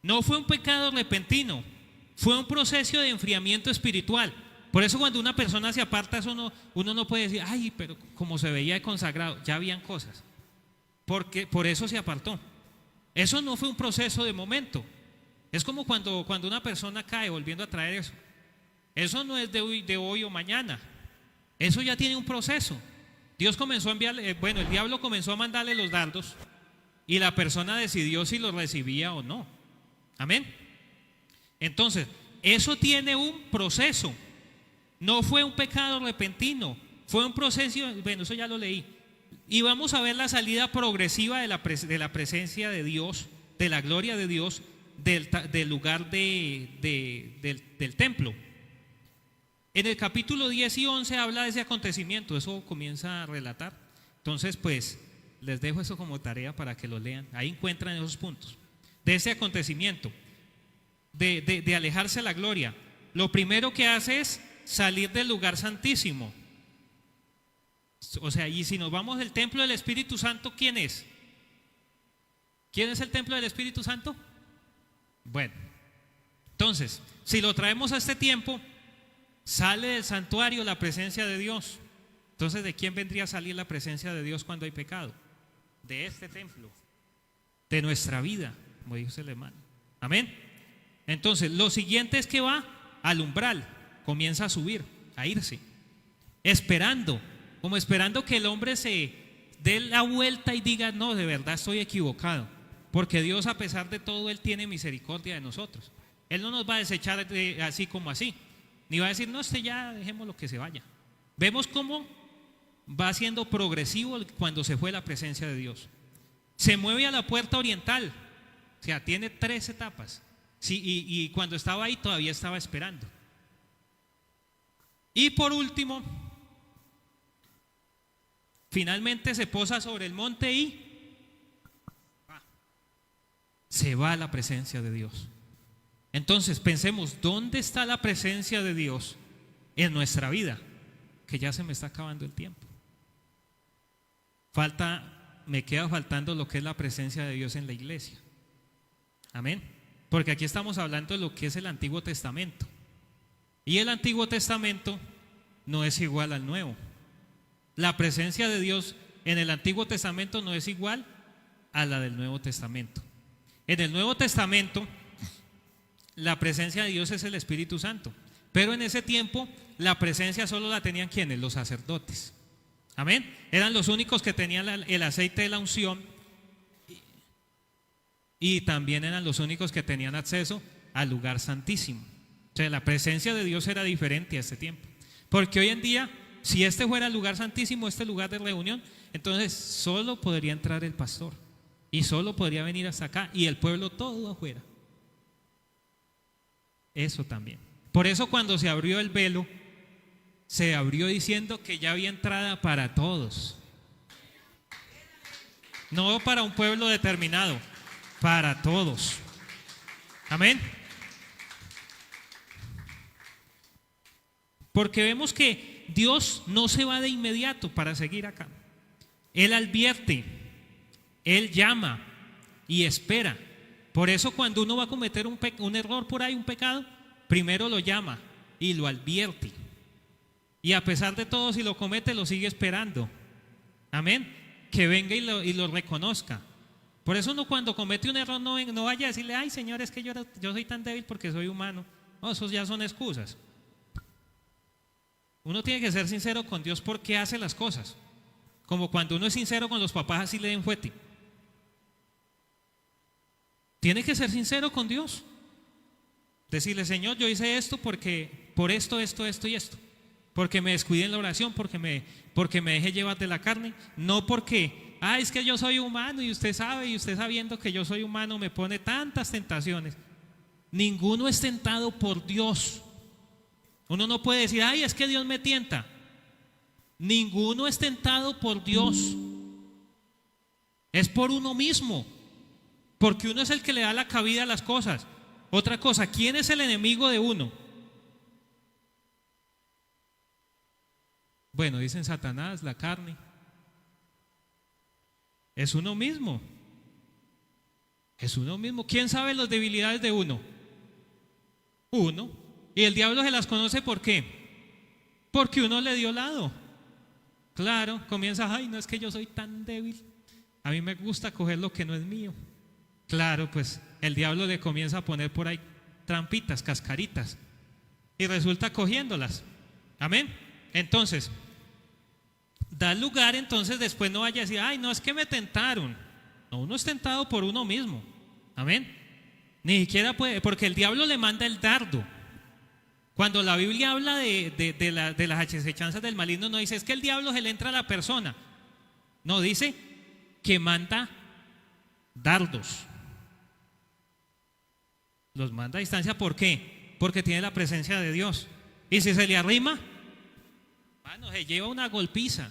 No fue un pecado repentino, fue un proceso de enfriamiento espiritual. Por eso cuando una persona se aparta, uno no puede decir, ay, pero como se veía consagrado, ya habían cosas. Porque por eso se apartó. Eso no fue un proceso de momento. Es como cuando una persona cae, volviendo a traer eso. Eso no es de hoy o mañana. Eso ya tiene un proceso. Dios comenzó a enviarle, el diablo comenzó a mandarle los dardos y la persona decidió si los recibía o no. Amén. Entonces, eso tiene un proceso. No fue un pecado repentino, fue un proceso, eso ya lo leí. Y vamos a ver la salida progresiva de la presencia de Dios, de la gloria de Dios, del lugar del templo. En el capítulo 10 y 11 habla de ese acontecimiento, eso comienza a relatar. Entonces, pues, les dejo eso como tarea para que lo lean. Ahí encuentran esos puntos. De ese acontecimiento, de alejarse de la gloria. Lo primero que hace es salir del lugar santísimo. O sea, y si nos vamos del templo del Espíritu Santo, ¿quién es? ¿Quién es el templo del Espíritu Santo? Bueno, entonces, si lo traemos a este tiempo, sale del santuario la presencia de Dios. Entonces, ¿de quién vendría a salir la presencia de Dios cuando hay pecado? De este templo, de nuestra vida, como dijo el hermano. Amén. Entonces, lo siguiente es que va al umbral, comienza a subir, a irse, esperando, como esperando que el hombre se dé la vuelta y diga, no, de verdad estoy equivocado, porque Dios, a pesar de todo, Él tiene misericordia de nosotros. Él no nos va a desechar así como así, ni va a decir, no, ya dejémoslo que se vaya. Vemos cómo va siendo progresivo cuando se fue la presencia de Dios. Se mueve a la puerta oriental, o sea, tiene 3 etapas. Sí, y cuando estaba ahí todavía estaba esperando. Y por último, finalmente se posa sobre el monte y se va a la presencia de Dios. Entonces pensemos, ¿dónde está la presencia de Dios en nuestra vida? Que ya se me está acabando el tiempo. Me queda faltando lo que es la presencia de Dios en la iglesia. Amén. Porque aquí estamos hablando de lo que es el Antiguo Testamento. Y el Antiguo Testamento no es igual al Nuevo. La presencia de Dios en el Antiguo Testamento no es igual a la del Nuevo Testamento. En el Nuevo Testamento, la presencia de Dios es el Espíritu Santo. Pero en ese tiempo, la presencia solo la tenían ¿quiénes? Los sacerdotes. Amén. Eran los únicos que tenían el aceite de la unción. Y también eran los únicos que tenían acceso al lugar santísimo. O sea, la presencia de Dios era diferente a este tiempo. Porque hoy en día, si este fuera el lugar santísimo, este lugar de reunión, entonces solo podría entrar el pastor. Y solo podría venir hasta acá. Y el pueblo todo afuera. Eso también. Por eso cuando se abrió el velo, se abrió diciendo que ya había entrada para todos. No para un pueblo determinado. Para todos. Amén. Porque vemos que Dios no se va de inmediato para seguir acá. Él advierte, Él llama y espera. Por eso cuando uno va a cometer un error por ahí, un pecado, primero lo llama y lo advierte. Y a pesar de todo, si lo comete, lo sigue esperando. Amén. Que venga y lo reconozca. Por eso uno cuando comete un error no vaya a decirle, ay Señor, es que yo soy tan débil porque soy humano. No, esos ya son excusas. Uno tiene que ser sincero con Dios porque hace las cosas. Como cuando uno es sincero con los papás, así le den fuete. Tiene que ser sincero con Dios. Decirle, Señor, yo hice esto porque por esto y esto. Porque me descuidé en la oración, porque me dejé llevar de la carne. No porque es que yo soy humano y usted sabe, y usted sabiendo que yo soy humano me pone tantas tentaciones. Ninguno es tentado por Dios. Uno no puede decir, es que Dios me tienta. Ninguno es tentado por Dios. Es por uno mismo. Porque uno es el que le da la cabida a las cosas. Otra cosa, ¿quién es el enemigo de uno? Bueno, dicen Satanás, la carne. Es uno mismo. Es uno mismo. ¿Quién sabe las debilidades de uno? Uno. Y el diablo se las conoce ¿por qué? Porque uno le dio lado. Claro, comienza, no es que yo soy tan débil. A mí me gusta coger lo que no es mío. Claro, pues el diablo le comienza a poner por ahí trampitas, cascaritas. Y resulta cogiéndolas. Amén. Entonces, da lugar, entonces después no vaya a decir, no es que me tentaron. No, uno es tentado por uno mismo. Amén. Ni siquiera puede, porque el diablo le manda el dardo. Cuando la Biblia habla de las acechanzas del maligno, no dice es que el diablo se le entra a la persona. No, dice que manda dardos. Los manda a distancia, ¿por qué? Porque tiene la presencia de Dios. Y si se le arrima, se lleva una golpiza.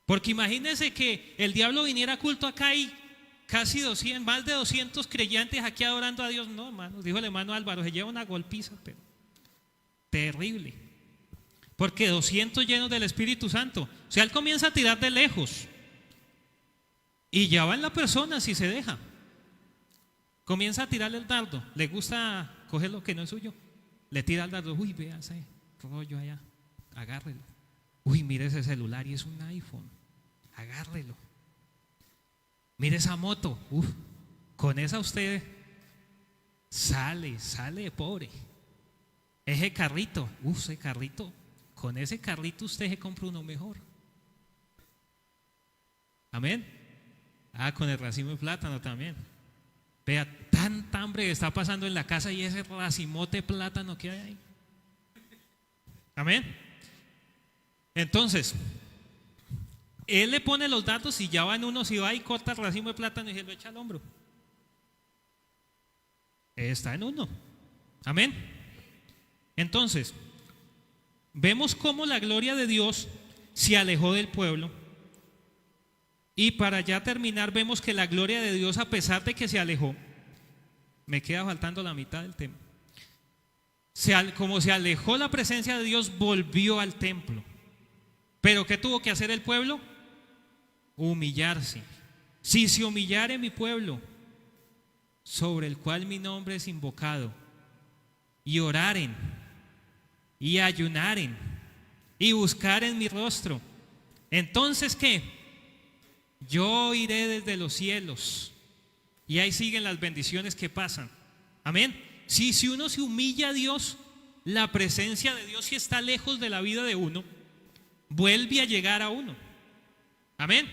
Porque imagínense que el diablo viniera a culto acá y casi 200, más de 200 creyentes aquí adorando a Dios. No, hermano, dijo el hermano Álvaro, se lleva una golpiza, pero terrible. Porque 200 llenos del Espíritu Santo. O sea, él comienza a tirar de lejos. Y ya va en la persona si se deja. Comienza a tirarle el dardo. Le gusta coger lo que no es suyo. Le tira el dardo. Uy, vea ese rollo allá. Agárrelo. Uy, mire ese celular y es un iPhone. Agárrelo. Mire esa moto. Con esa usted sale de pobre. Ese carrito, con ese carrito usted se compra uno mejor. Amén. Con el racimo de plátano también. Vea, tanta hambre que está pasando en la casa y ese racimote de plátano que hay ahí. Amén. Entonces, él le pone los datos y ya va en uno, si va y corta el racimo de plátano y se lo echa al hombro. Está en uno. Amén. Entonces, vemos cómo la gloria de Dios se alejó del pueblo. Y para ya terminar, vemos que la gloria de Dios, a pesar de que se alejó, me queda faltando la mitad del tema. Como se alejó la presencia de Dios, volvió al templo. Pero ¿qué tuvo que hacer el pueblo? Humillarse. Si se humillare mi pueblo, sobre el cual mi nombre es invocado, y oraren, y ayunaren, y buscaren mi rostro, entonces ¿qué? Yo iré desde los cielos. Y ahí siguen las bendiciones que pasan. Amén. Si uno se humilla a Dios, la presencia de Dios, si está lejos de la vida de uno, vuelve a llegar a uno. Amén.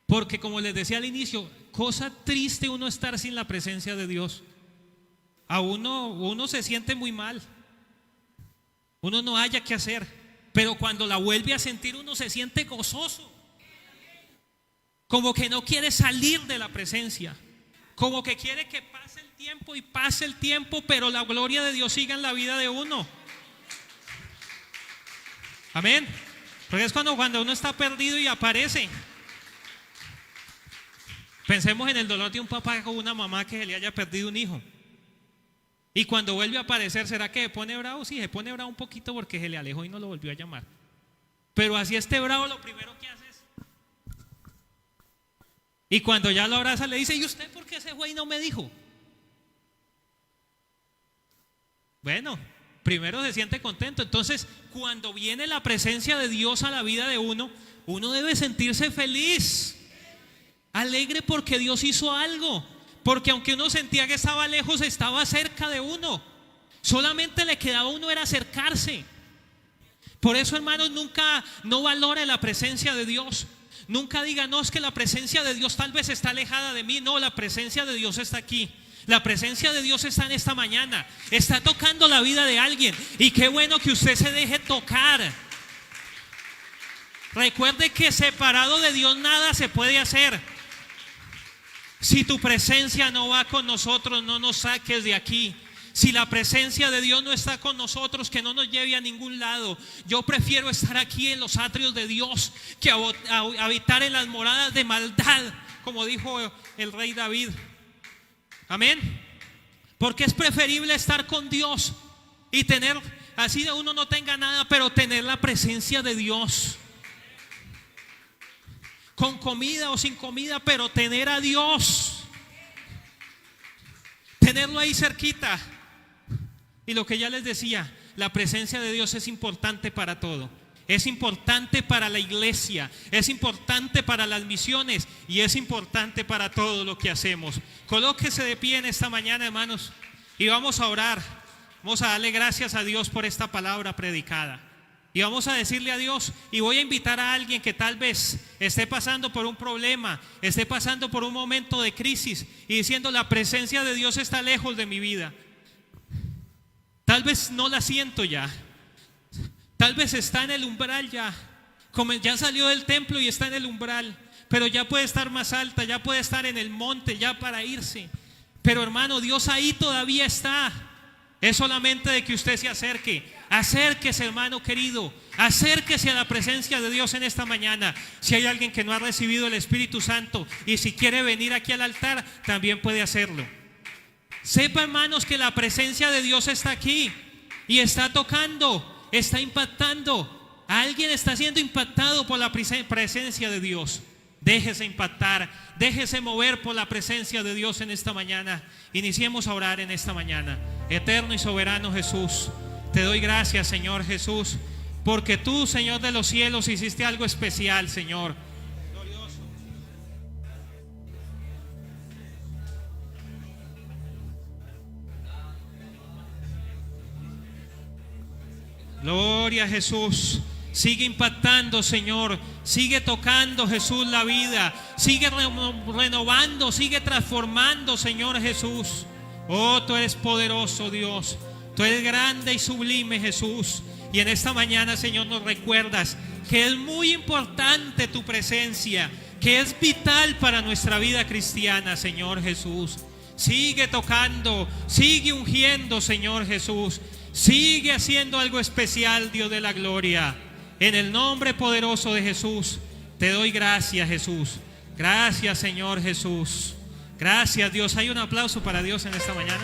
Porque como les decía al inicio, cosa triste uno estar sin la presencia de Dios. A uno se siente muy mal. Uno no haya qué hacer. Pero cuando la vuelve a sentir, uno se siente gozoso. Como que no quiere salir de la presencia. Como que quiere que pase el tiempo y pase el tiempo, pero la gloria de Dios siga en la vida de uno. Amén. Porque es cuando uno está perdido y aparece. Pensemos en el dolor de un papá con una mamá que se le haya perdido un hijo. Y cuando vuelve a aparecer, ¿será que se pone bravo? Sí, se pone bravo un poquito porque se le alejó y no lo volvió a llamar. Pero así esté bravo, lo primero que hace es... Y cuando ya lo abraza le dice: ¿y usted por qué ese güey no me dijo? Bueno, primero se siente contento. Entonces, cuando viene la presencia de Dios a la vida de uno, uno debe sentirse feliz, alegre porque Dios hizo algo. Porque aunque uno sentía que estaba lejos, estaba cerca de uno. Solamente le quedaba a uno era acercarse. Por eso, hermanos, nunca no valore la presencia de Dios. Nunca diga: no, es que la presencia de Dios tal vez está alejada de mí. No, la presencia de Dios está aquí. La presencia de Dios está en esta mañana. Está tocando la vida de alguien. Y qué bueno que usted se deje tocar. Recuerde que separado de Dios nada se puede hacer. Si tu presencia no va con nosotros, no nos saques de aquí. Si la presencia de Dios no está con nosotros, que no nos lleve a ningún lado. Yo prefiero estar aquí en los atrios de Dios que habitar en las moradas de maldad, como dijo el rey David. Amén. Porque es preferible estar con Dios y tener, así de uno no tenga nada, pero tener la presencia de Dios. Con comida o sin comida, pero tener a Dios. Tenerlo ahí cerquita. Y lo que ya les decía, la presencia de Dios es importante para todo. Es importante para la iglesia, es importante para las misiones y es importante para todo lo que hacemos. Colóquese de pie en esta mañana, hermanos, y vamos a orar. Vamos a darle gracias a Dios por esta palabra predicada. Y vamos a decirle a Dios, y voy a invitar a alguien que tal vez esté pasando por un problema, esté pasando por un momento de crisis y diciendo: la presencia de Dios está lejos de mi vida. Tal vez no la siento ya. Tal vez está en el umbral ya. Como ya salió del templo y está en el umbral, pero ya puede estar más alta, ya puede estar en el monte ya para irse. Pero hermano, Dios ahí todavía está. Es solamente de que usted se acerque. Acérquese, hermano querido. Acérquese a la presencia de Dios en esta mañana. Si hay alguien que no ha recibido el Espíritu Santo y si quiere venir aquí al altar, también puede hacerlo. Sepa, hermanos, que la presencia de Dios está aquí y está tocando, está impactando. Alguien está siendo impactado por la presencia de Dios. Déjese impactar, déjese mover por la presencia de Dios en esta mañana. Iniciemos a orar en esta mañana. Eterno y soberano Jesús, te doy gracias, Señor Jesús, porque tú, Señor de los cielos, hiciste algo especial, Señor. Gloria a Jesús. Sigue impactando, Señor. Sigue tocando, Jesús, la vida. Sigue renovando, sigue transformando, Señor Jesús. Oh, tú eres poderoso, Dios. Tú eres grande y sublime, Jesús. Y en esta mañana, Señor, nos recuerdas que es muy importante tu presencia, que es vital para nuestra vida cristiana, Señor Jesús. Sigue tocando, sigue ungiendo, Señor Jesús. Sigue haciendo algo especial, Dios de la gloria. En el nombre poderoso de Jesús, te doy gracias, Jesús. Gracias, Señor Jesús. Gracias, Dios. Hay un aplauso para Dios en esta mañana.